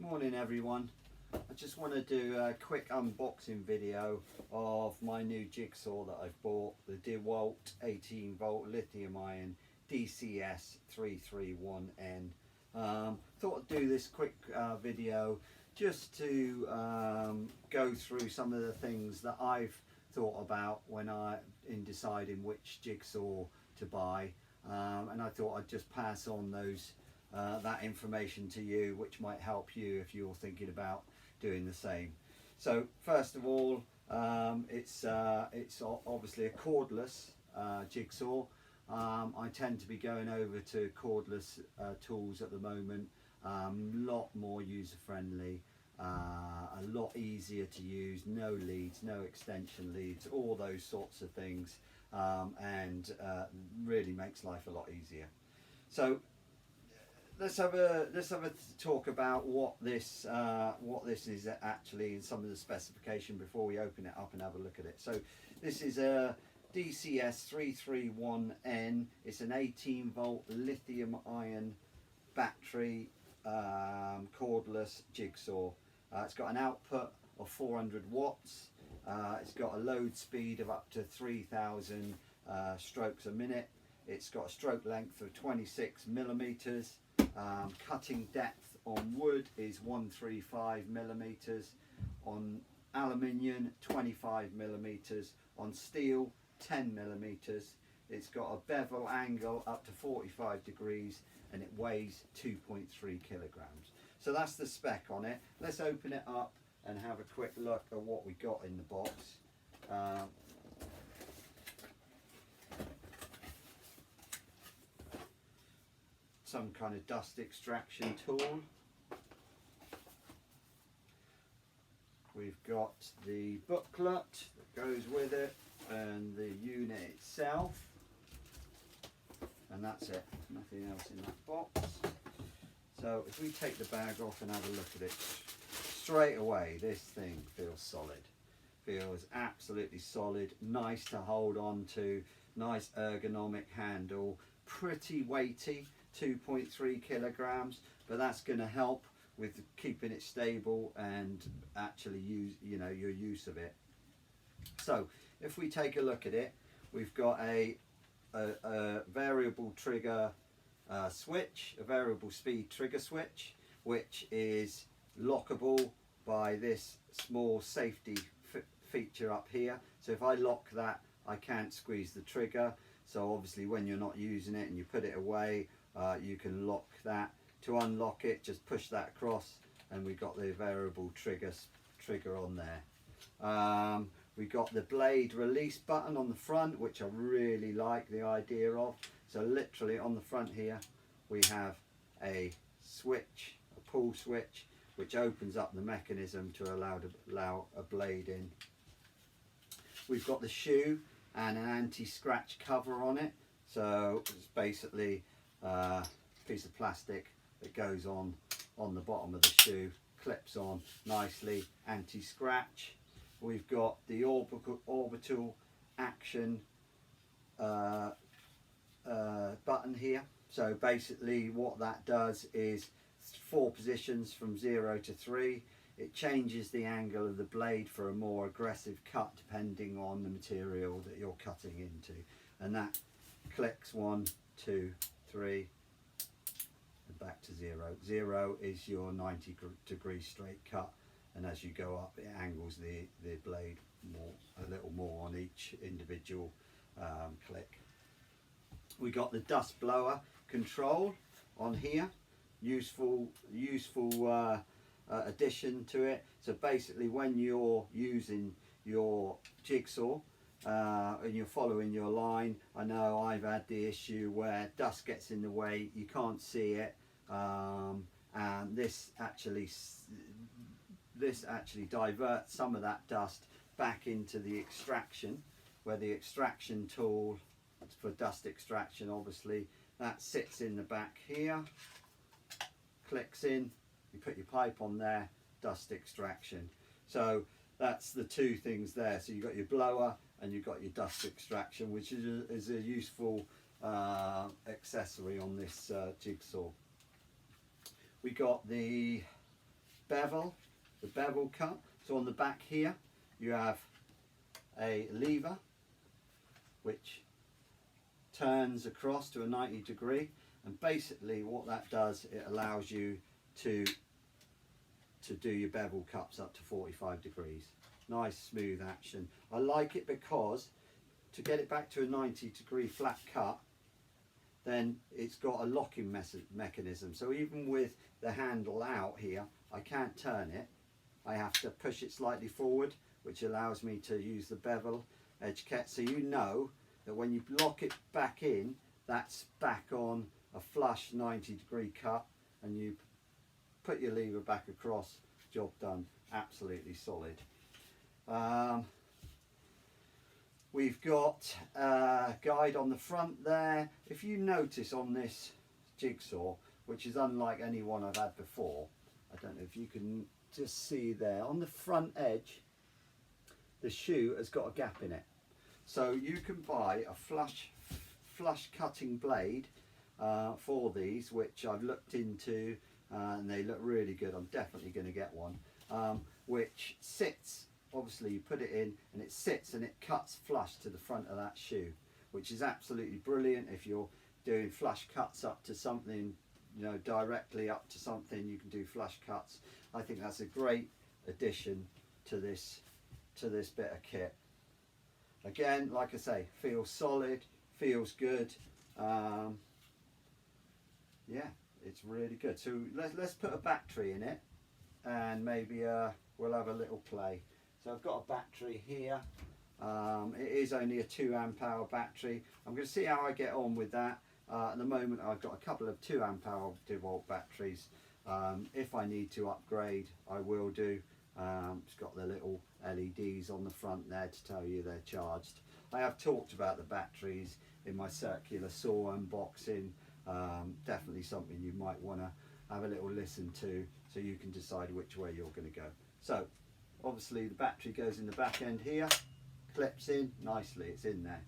Morning everyone. I just want to do a quick unboxing video of my new jigsaw that I've bought, the Dewalt 18 volt lithium ion Dcs331N. Thought I'd do this quick video just to go through some of the things that I've thought about when in deciding which jigsaw to buy, and I thought I'd just pass on that information to you, which might help you if you're thinking about doing the same. So first of all, it's obviously a cordless jigsaw. I tend to be going over to cordless tools at the moment. Lot more user friendly, a lot easier to use, no leads, no extension leads, all those sorts of things, and really makes life a lot easier. So let's have a talk about what this is actually, and some of the specification before we open it up and have a look at it. So this is a Dcs331N. It's an 18 volt lithium ion battery cordless jigsaw. It's got an output of 400 watts. It's got a load speed of up to 3,000 strokes a minute. It's got a stroke length of 26 millimeters. Cutting depth on wood is 135 millimeters, on aluminium 25 millimeters, on steel 10 millimeters. It's got a bevel angle up to 45 degrees, and it weighs 2.3 kilograms. So that's the spec on it. Let's open it up and have a quick look at what we got in the box. Some kind of dust extraction tool. We've got the booklet that goes with it and the unit itself, and that's it, nothing else in that box. So if we take the bag off and have a look at it, straight away this thing feels solid, feels absolutely solid, nice to hold on to, nice ergonomic handle, pretty weighty, 2.3 kilograms, but that's going to help with keeping it stable and actually your use of it. So if we take a look at it, we've got a variable trigger switch, a variable speed trigger switch, which is lockable by this small safety feature up here. So if I lock that, I can't squeeze the trigger. So obviously when you're not using it and you put it away, you can lock that. To unlock it, just push that across, and we've got the variable trigger on there. We've got the blade release button on the front, which I really like the idea of. So literally on the front here, we have a switch, a pull switch, which opens up the mechanism to allow a blade in. We've got the shoe and an anti-scratch cover on it. So it's basically a piece of plastic that goes on the bottom of the shoe, clips on nicely, anti-scratch. We've got the orbital action button here. So basically what that does is 4 positions from 0 to 3. It changes the angle of the blade for a more aggressive cut depending on the material that you're cutting into, and that clicks 1, 2, 3, and back to 0. 0 is your 90-degree straight cut, and as you go up, it angles the blade a little more on each individual click. We got the dust blower control on here, useful addition to it. So basically when you're using your jigsaw and you're following your line, I know I've had the issue where dust gets in the way, you can't see it, and this actually diverts some of that dust back into the extraction, where the extraction tool for dust extraction, obviously that sits in the back here, clicks in, you put your pipe on there, dust extraction. So that's the two things there. So you've got your blower and you've got your dust extraction, which is a useful accessory on this jigsaw. We got the bevel, the bevel cut. So on the back here you have a lever which turns across to a 90 degree, and basically what that does, it allows you to do your bevel cuts up to 45 degrees. Nice smooth action. I like it because to get it back to a 90 degree flat cut, then it's got a locking mechanism. So even with the handle out here, I can't turn it. I have to push it slightly forward, which allows me to use the bevel edge cut. So you know that when you lock it back in, that's back on a flush 90 degree cut, and you put your lever back across, job done. Absolutely solid. We've got a guide on the front there. If you notice on this jigsaw, which is unlike any one I've had before, I don't know if you can just see there, on the front edge, the shoe has got a gap in it. So you can buy a flush cutting blade for these, which I've looked into, and they look really good. I'm definitely going to get one, which sits, obviously you put it in and it sits and it cuts flush to the front of that shoe, which is absolutely brilliant. If you're doing flush cuts up to something, you know, directly up to something, you can do flush cuts. I think that's a great addition to this bit of kit. Again, like I say, feels solid, feels good. Yeah, it's really good. So let's put a battery in it, and maybe we'll have a little play. So I've got a battery here. It is only a 2 amp hour battery. I'm going to see how I get on with that. At the moment I've got a couple of 2 amp hour Dewalt batteries. If I need to upgrade, I will do. It's got the little LEDs on the front there to tell you they're charged. I have talked about the batteries in my circular saw unboxing. Definitely something you might want to have a little listen to, so you can decide which way you're going to go. So obviously the battery goes in the back end here, clips in nicely, it's in there.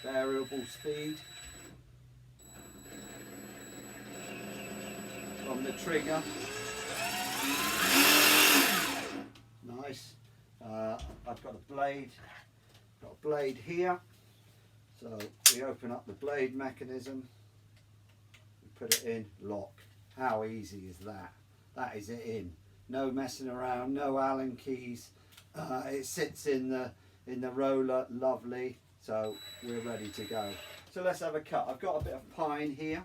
Variable speed from the trigger. Nice. I've got a blade here, so we open up the blade mechanism, we put it in, lock. How easy is that? That is it in. No messing around, no Allen keys. It sits in the roller, lovely. So we're ready to go. So let's have a cut. I've got a bit of pine here.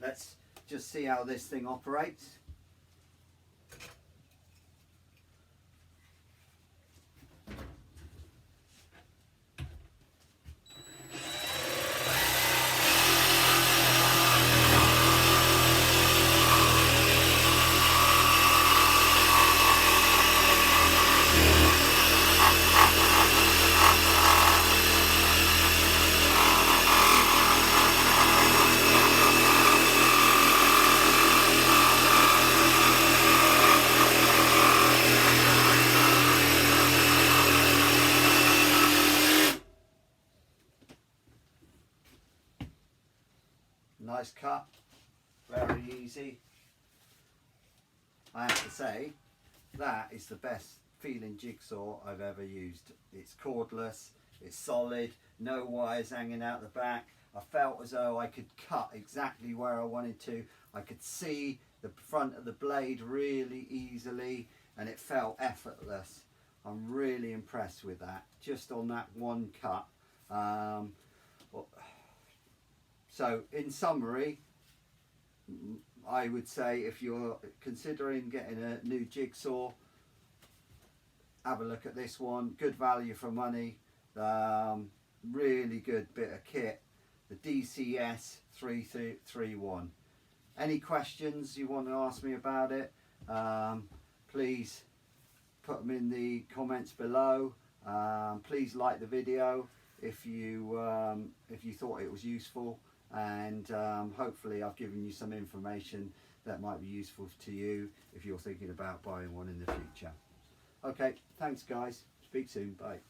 Let's just see how this thing operates. Nice cut, very easy. I have to say, that is the best feeling jigsaw I've ever used. It's cordless, it's solid, no wires hanging out the back. I felt as though I could cut exactly where I wanted to. I could see the front of the blade really easily, and it felt effortless. I'm really impressed with that, just on that one cut. So in summary, I would say if you're considering getting a new jigsaw, have a look at this one. Good value for money, really good bit of kit, the Dcs331. Any questions you want to ask me about it, please put them in the comments below. Please like the video if you thought it was useful, and hopefully I've given you some information that might be useful to you if you're thinking about buying one in the future. Okay, thanks guys, speak soon, bye.